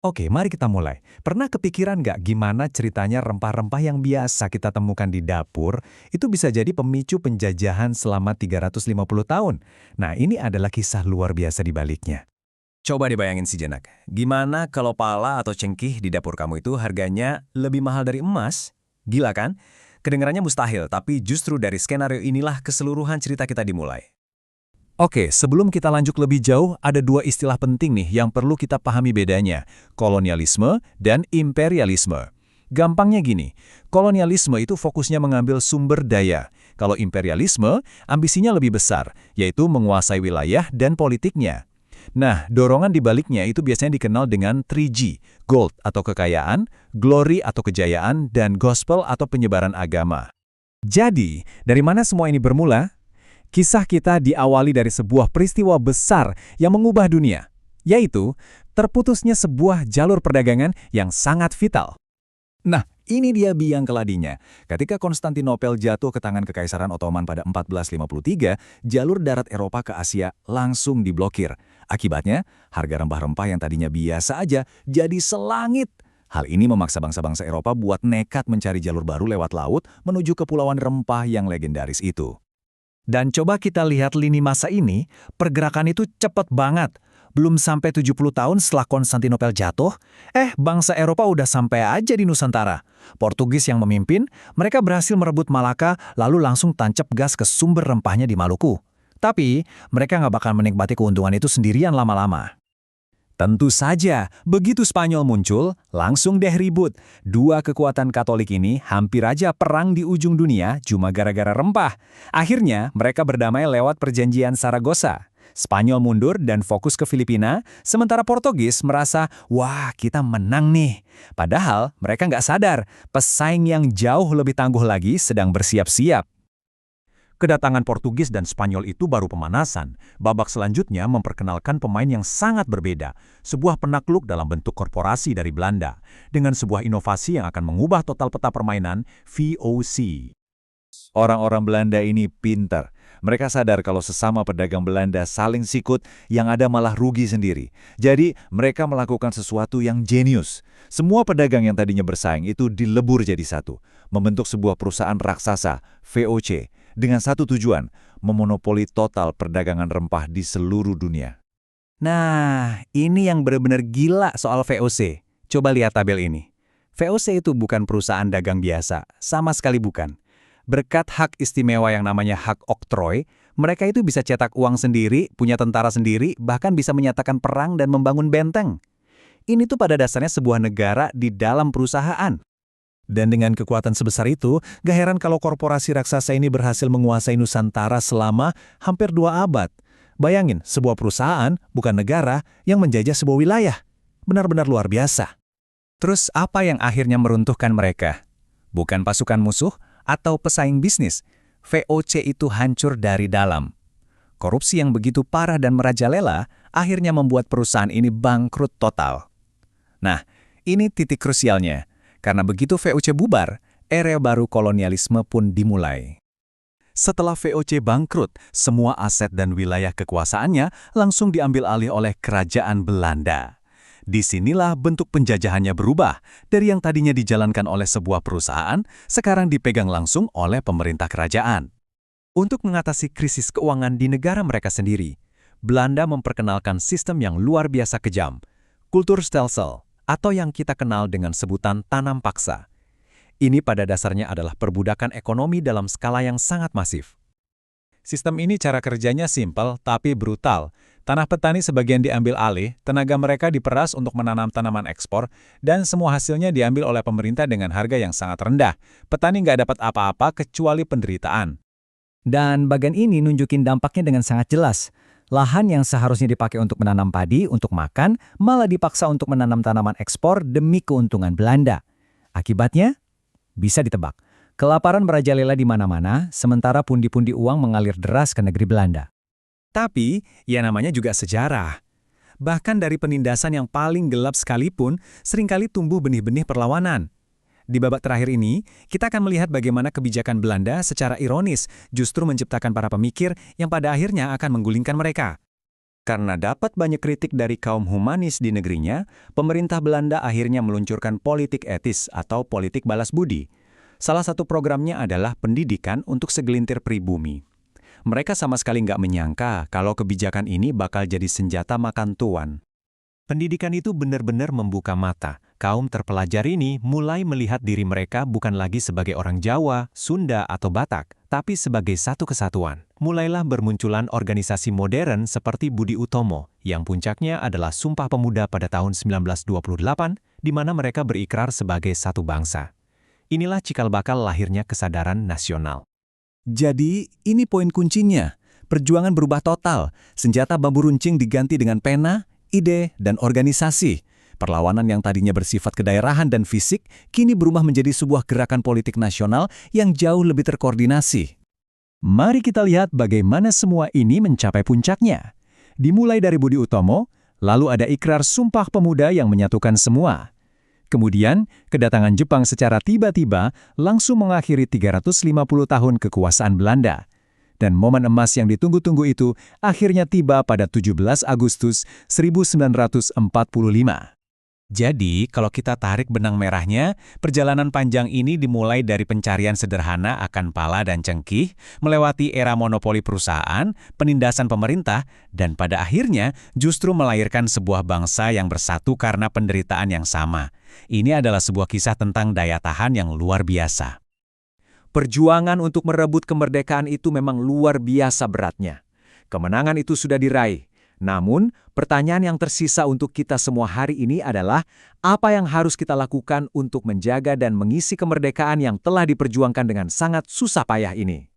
Oke, mari kita mulai. Pernah kepikiran nggak gimana ceritanya rempah-rempah yang biasa kita temukan di dapur, itu bisa jadi pemicu penjajahan selama 350 tahun? Nah, ini adalah kisah luar biasa di baliknya. Coba dibayangin sejenak, gimana kalau pala atau cengkih di dapur kamu itu harganya lebih mahal dari emas? Gila kan? Kedengarannya mustahil, tapi justru dari skenario inilah keseluruhan cerita kita dimulai. Oke, sebelum kita lanjut lebih jauh, ada dua istilah penting nih yang perlu kita pahami bedanya, kolonialisme dan imperialisme. Gampangnya gini, kolonialisme itu fokusnya mengambil sumber daya. Kalau imperialisme, ambisinya lebih besar, yaitu menguasai wilayah dan politiknya. Nah, dorongan di baliknya itu biasanya dikenal dengan 3G, gold atau kekayaan, glory atau kejayaan, dan gospel atau penyebaran agama. Jadi, dari mana semua ini bermula? Kisah kita diawali dari sebuah peristiwa besar yang mengubah dunia, yaitu terputusnya sebuah jalur perdagangan yang sangat vital. Nah, ini dia biang keladinya. Ketika Konstantinopel jatuh ke tangan Kekaisaran Ottoman pada 1453, jalur darat Eropa ke Asia langsung diblokir. Akibatnya, harga rempah-rempah yang tadinya biasa aja jadi selangit. Hal ini memaksa bangsa-bangsa Eropa buat nekat mencari jalur baru lewat laut menuju kepulauan rempah yang legendaris itu. Dan coba kita lihat lini masa ini, pergerakan itu cepat banget. Belum sampai 70 tahun setelah Konstantinopel jatuh, bangsa Eropa udah sampai aja di Nusantara. Portugis yang memimpin, mereka berhasil merebut Malaka lalu langsung tancap gas ke sumber rempahnya di Maluku. Tapi, mereka nggak bakal menikmati keuntungan itu sendirian lama-lama. Tentu saja, begitu Spanyol muncul, langsung deh ribut. Dua kekuatan Katolik ini hampir aja perang di ujung dunia cuma gara-gara rempah. Akhirnya, mereka berdamai lewat perjanjian Saragossa. Spanyol mundur dan fokus ke Filipina, sementara Portugis merasa, wah kita menang nih. Padahal mereka nggak sadar, pesaing yang jauh lebih tangguh lagi sedang bersiap-siap. Kedatangan Portugis dan Spanyol itu baru pemanasan. Babak selanjutnya memperkenalkan pemain yang sangat berbeda, sebuah penakluk dalam bentuk korporasi dari Belanda, dengan sebuah inovasi yang akan mengubah total peta permainan, VOC. Orang-orang Belanda ini pintar. Mereka sadar kalau sesama pedagang Belanda saling sikut, yang ada malah rugi sendiri. Jadi, mereka melakukan sesuatu yang jenius. Semua pedagang yang tadinya bersaing itu dilebur jadi satu, membentuk sebuah perusahaan raksasa, VOC, dengan satu tujuan, memonopoli total perdagangan rempah di seluruh dunia. Nah, ini yang benar-benar gila soal VOC. Coba lihat tabel ini. VOC itu bukan perusahaan dagang biasa, sama sekali bukan. Berkat hak istimewa yang namanya hak oktroy, mereka itu bisa cetak uang sendiri, punya tentara sendiri, bahkan bisa menyatakan perang dan membangun benteng. Ini tuh pada dasarnya sebuah negara di dalam perusahaan. Dan dengan kekuatan sebesar itu, gak heran kalau korporasi raksasa ini berhasil menguasai Nusantara selama hampir 2 abad. Bayangin, sebuah perusahaan, bukan negara, yang menjajah sebuah wilayah. Benar-benar luar biasa. Terus apa yang akhirnya meruntuhkan mereka? Bukan pasukan musuh atau pesaing bisnis. VOC itu hancur dari dalam. Korupsi yang begitu parah dan merajalela akhirnya membuat perusahaan ini bangkrut total. Nah, ini titik krusialnya. Karena begitu VOC bubar, era baru kolonialisme pun dimulai. Setelah VOC bangkrut, semua aset dan wilayah kekuasaannya langsung diambil alih oleh kerajaan Belanda. Disinilah bentuk penjajahannya berubah, dari yang tadinya dijalankan oleh sebuah perusahaan, sekarang dipegang langsung oleh pemerintah kerajaan. Untuk mengatasi krisis keuangan di negara mereka sendiri, Belanda memperkenalkan sistem yang luar biasa kejam, kultur stelsel, atau yang kita kenal dengan sebutan tanam paksa. Ini pada dasarnya adalah perbudakan ekonomi dalam skala yang sangat masif. Sistem ini cara kerjanya simpel tapi brutal. Tanah petani sebagian diambil alih, tenaga mereka diperas untuk menanam tanaman ekspor, dan semua hasilnya diambil oleh pemerintah dengan harga yang sangat rendah. Petani nggak dapat apa-apa kecuali penderitaan. Dan bagian ini nunjukin dampaknya dengan sangat jelas. Lahan yang seharusnya dipakai untuk menanam padi untuk makan, malah dipaksa untuk menanam tanaman ekspor demi keuntungan Belanda. Akibatnya, bisa ditebak, kelaparan merajalela di mana-mana, sementara pundi-pundi uang mengalir deras ke negeri Belanda. Tapi, ya namanya juga sejarah. Bahkan dari penindasan yang paling gelap sekalipun, seringkali tumbuh benih-benih perlawanan. Di babak terakhir ini, kita akan melihat bagaimana kebijakan Belanda secara ironis justru menciptakan para pemikir yang pada akhirnya akan menggulingkan mereka. Karena dapat banyak kritik dari kaum humanis di negerinya, pemerintah Belanda akhirnya meluncurkan politik etis atau politik balas budi. Salah satu programnya adalah pendidikan untuk segelintir pribumi. Mereka sama sekali nggak menyangka kalau kebijakan ini bakal jadi senjata makan tuan. Pendidikan itu benar-benar membuka mata. Kaum terpelajar ini mulai melihat diri mereka bukan lagi sebagai orang Jawa, Sunda, atau Batak, tapi sebagai satu kesatuan. Mulailah bermunculan organisasi modern seperti Budi Utomo, yang puncaknya adalah Sumpah Pemuda pada tahun 1928, di mana mereka berikrar sebagai satu bangsa. Inilah cikal bakal lahirnya kesadaran nasional. Jadi, ini poin kuncinya. Perjuangan berubah total. Senjata bambu runcing diganti dengan pena, ide, dan organisasi. Perlawanan yang tadinya bersifat kedaerahan dan fisik, kini berubah menjadi sebuah gerakan politik nasional yang jauh lebih terkoordinasi. Mari kita lihat bagaimana semua ini mencapai puncaknya. Dimulai dari Budi Utomo, lalu ada ikrar Sumpah Pemuda yang menyatukan semua. Kemudian, kedatangan Jepang secara tiba-tiba langsung mengakhiri 350 tahun kekuasaan Belanda. Dan momen emas yang ditunggu-tunggu itu akhirnya tiba pada 17 Agustus 1945. Jadi, kalau kita tarik benang merahnya, perjalanan panjang ini dimulai dari pencarian sederhana akan pala dan cengkih, melewati era monopoli perusahaan, penindasan pemerintah, dan pada akhirnya justru melahirkan sebuah bangsa yang bersatu karena penderitaan yang sama. Ini adalah sebuah kisah tentang daya tahan yang luar biasa. Perjuangan untuk merebut kemerdekaan itu memang luar biasa beratnya. Kemenangan itu sudah diraih. Namun, pertanyaan yang tersisa untuk kita semua hari ini adalah, apa yang harus kita lakukan untuk menjaga dan mengisi kemerdekaan yang telah diperjuangkan dengan sangat susah payah ini?